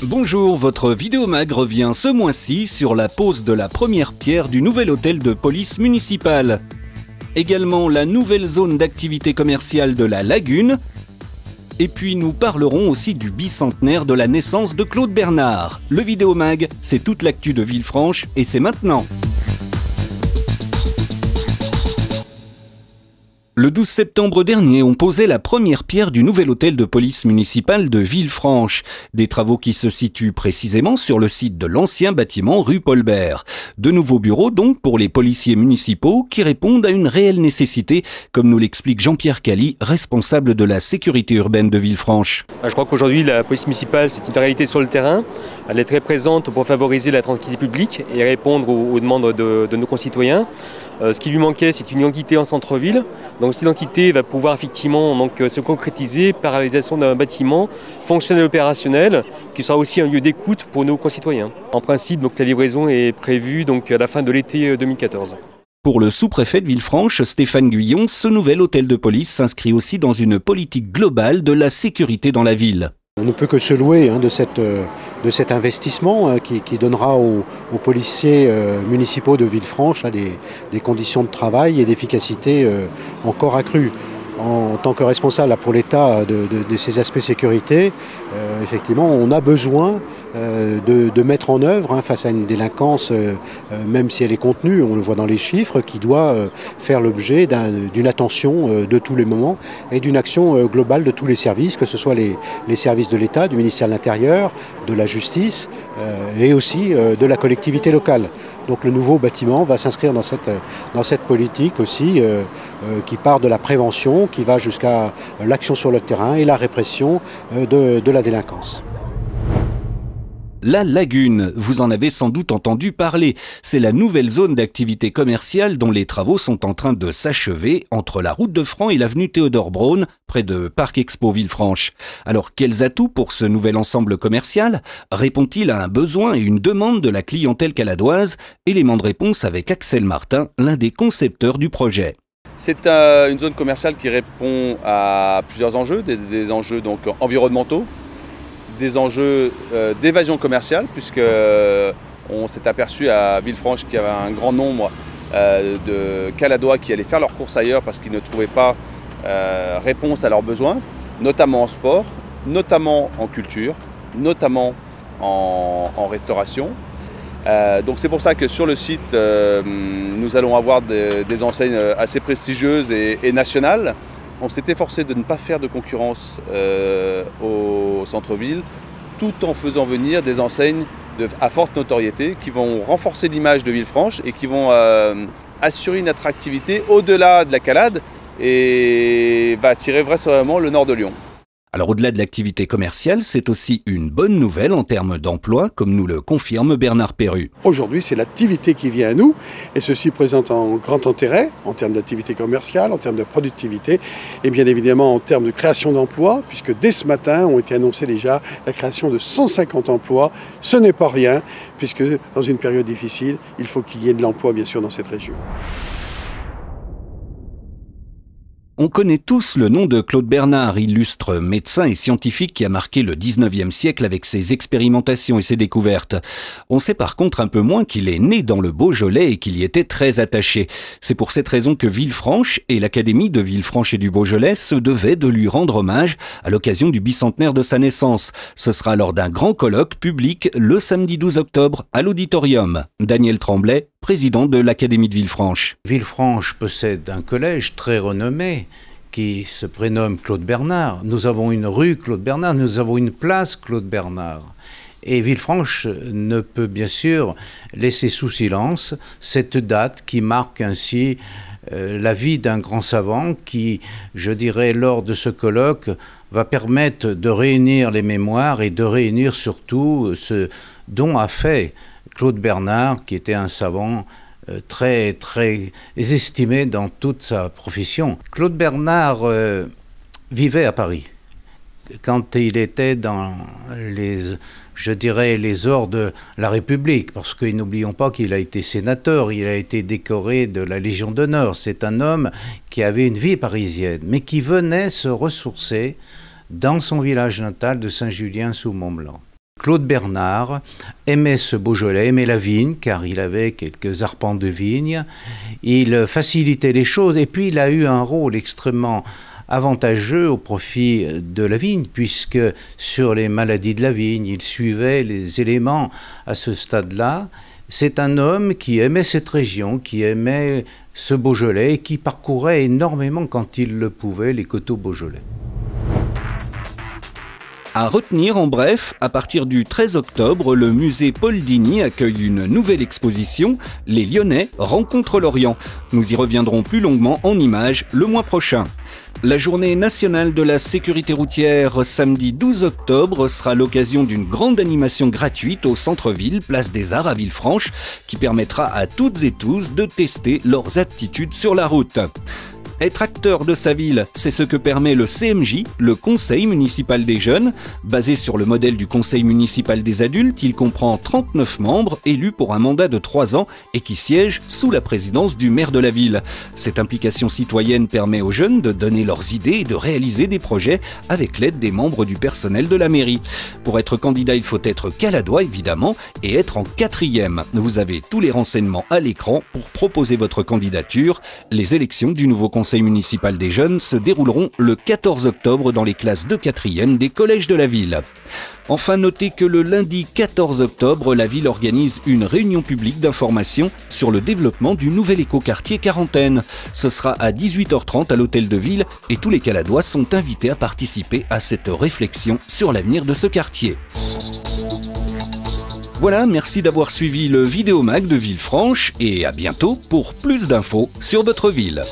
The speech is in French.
Bonjour, votre vidéomag revient ce mois-ci sur la pose de la première pierre du nouvel hôtel de police municipale. Également la nouvelle zone d'activité commerciale de la Lagune. Et puis nous parlerons aussi du bicentenaire de la naissance de Claude Bernard. Le vidéomag, c'est toute l'actu de Villefranche et c'est maintenant. Le 12 septembre dernier, on posait la première pierre du nouvel hôtel de police municipale de Villefranche. Des travaux qui se situent précisément sur le site de l'ancien bâtiment rue Paul-Bert. De nouveaux bureaux donc pour les policiers municipaux qui répondent à une réelle nécessité, comme nous l'explique Jean-Pierre Cali, responsable de la sécurité urbaine de Villefranche. Je crois qu'aujourd'hui la police municipale c'est une réalité sur le terrain. Elle est très présente pour favoriser la tranquillité publique et répondre aux demandes de nos concitoyens. Ce qui lui manquait, c'est une identité en centre-ville. Donc cette identité va pouvoir effectivement se concrétiser par la réalisation d'un bâtiment fonctionnel opérationnel qui sera aussi un lieu d'écoute pour nos concitoyens. En principe, la livraison est prévue à la fin de l'été 2014. Pour le sous-préfet de Villefranche, Stéphane Guyon, ce nouvel hôtel de police s'inscrit aussi dans une politique globale de la sécurité dans la ville. On ne peut que se louer de cet investissement qui donnera aux policiers municipaux de Villefranche des conditions de travail et d'efficacité encore accrues. En tant que responsable pour l'État de ces aspects sécurité, effectivement, on a besoin de mettre en œuvre face à une délinquance, même si elle est contenue, on le voit dans les chiffres, qui doit faire l'objet d'une attention de tous les moments et d'une action globale de tous les services, que ce soit les services de l'État, du ministère de l'Intérieur, de la Justice et aussi de la collectivité locale. Donc le nouveau bâtiment va s'inscrire dans cette politique aussi qui part de la prévention, qui va jusqu'à l'action sur le terrain et la répression de la délinquance. La Lagune, vous en avez sans doute entendu parler. C'est la nouvelle zone d'activité commerciale dont les travaux sont en train de s'achever entre la route de Franc et l'avenue Théodore Braun, près de Parc Expo Villefranche. Alors quels atouts pour ce nouvel ensemble commercial? Répond-il à un besoin et une demande de la clientèle caladoise? Élément de réponse avec Axel Martin, l'un des concepteurs du projet. C'est une zone commerciale qui répond à plusieurs enjeux, des enjeux environnementaux, des enjeux d'évasion commerciale, puisque on s'est aperçu à Villefranche qu'il y avait un grand nombre de Caladois qui allaient faire leurs courses ailleurs parce qu'ils ne trouvaient pas réponse à leurs besoins, notamment en sport, notamment en culture, notamment en restauration. Donc c'est pour ça que sur le site, nous allons avoir des enseignes assez prestigieuses et nationales. On s'est efforcé de ne pas faire de concurrence au centre-ville, tout en faisant venir des enseignes à forte notoriété qui vont renforcer l'image de Villefranche et qui vont assurer une attractivité au-delà de la Calade et va attirer vraisemblablement le nord de Lyon. Alors au-delà de l'activité commerciale, c'est aussi une bonne nouvelle en termes d'emploi, comme nous le confirme Bernard Perru. Aujourd'hui, c'est l'activité qui vient à nous, et ceci présente un grand intérêt en termes d'activité commerciale, en termes de productivité, et bien évidemment en termes de création d'emplois, puisque dès ce matin ont été annoncés déjà la création de 150 emplois. Ce n'est pas rien, puisque dans une période difficile, il faut qu'il y ait de l'emploi bien sûr dans cette région. On connaît tous le nom de Claude Bernard, illustre médecin et scientifique qui a marqué le 19e siècle avec ses expérimentations et ses découvertes. On sait par contre un peu moins qu'il est né dans le Beaujolais et qu'il y était très attaché. C'est pour cette raison que Villefranche et l'Académie de Villefranche et du Beaujolais se devaient de lui rendre hommage à l'occasion du bicentenaire de sa naissance. Ce sera lors d'un grand colloque public le samedi 12 octobre à l'Auditorium. Daniel Tremblay, président de l'Académie de Villefranche. Villefranche possède un collège très renommé qui se prénomme Claude Bernard. Nous avons une rue Claude Bernard, nous avons une place Claude Bernard. Et Villefranche ne peut bien sûr laisser sous silence cette date qui marque ainsi la vie d'un grand savant qui, je dirais, lors de ce colloque, va permettre de réunir les mémoires et de réunir surtout ce dont a fait Claude Bernard, qui était un savant très, très estimé dans toute sa profession. Claude Bernard vivait à Paris. quand il était dans je dirais, les ors de la République, parce que n'oublions pas qu'il a été sénateur, il a été décoré de la Légion d'honneur. C'est un homme qui avait une vie parisienne, mais qui venait se ressourcer dans son village natal de Saint-Julien-sous-Mont-Blanc. Claude Bernard aimait ce Beaujolais, aimait la vigne, car il avait quelques arpents de vigne. Il facilitait les choses, et puis il a eu un rôle extrêmement avantageux au profit de la vigne, puisque sur les maladies de la vigne, il suivait les éléments à ce stade-là. C'est un homme qui aimait cette région, qui aimait ce Beaujolais, et qui parcourait énormément, quand il le pouvait, les coteaux beaujolais. À retenir en bref, à partir du 13 octobre, le musée Paul Digny accueille une nouvelle exposition, Les Lyonnais rencontrent l'Orient. Nous y reviendrons plus longuement en images le mois prochain. La journée nationale de la sécurité routière, samedi 12 octobre, sera l'occasion d'une grande animation gratuite au centre-ville, place des Arts à Villefranche, qui permettra à toutes et tous de tester leurs aptitudes sur la route. Être acteur de sa ville, c'est ce que permet le CMJ, le Conseil municipal des jeunes. Basé sur le modèle du Conseil municipal des adultes, il comprend 39 membres élus pour un mandat de 3 ans et qui siègent sous la présidence du maire de la ville. Cette implication citoyenne permet aux jeunes de donner leurs idées et de réaliser des projets avec l'aide des membres du personnel de la mairie. Pour être candidat, il faut être caladois évidemment et être en 4e. Vous avez tous les renseignements à l'écran pour proposer votre candidature. Les élections du nouveau Conseil municipal des jeunes se dérouleront le 14 octobre dans les classes de 4e des collèges de la ville. Enfin, notez que le lundi 14 octobre, la ville organise une réunion publique d'information sur le développement du nouvel écoquartier Quarantaine. Ce sera à 18h30 à l'hôtel de ville et tous les Caladois sont invités à participer à cette réflexion sur l'avenir de ce quartier. Voilà, merci d'avoir suivi le Vidéomag de Villefranche et à bientôt pour plus d'infos sur votre ville.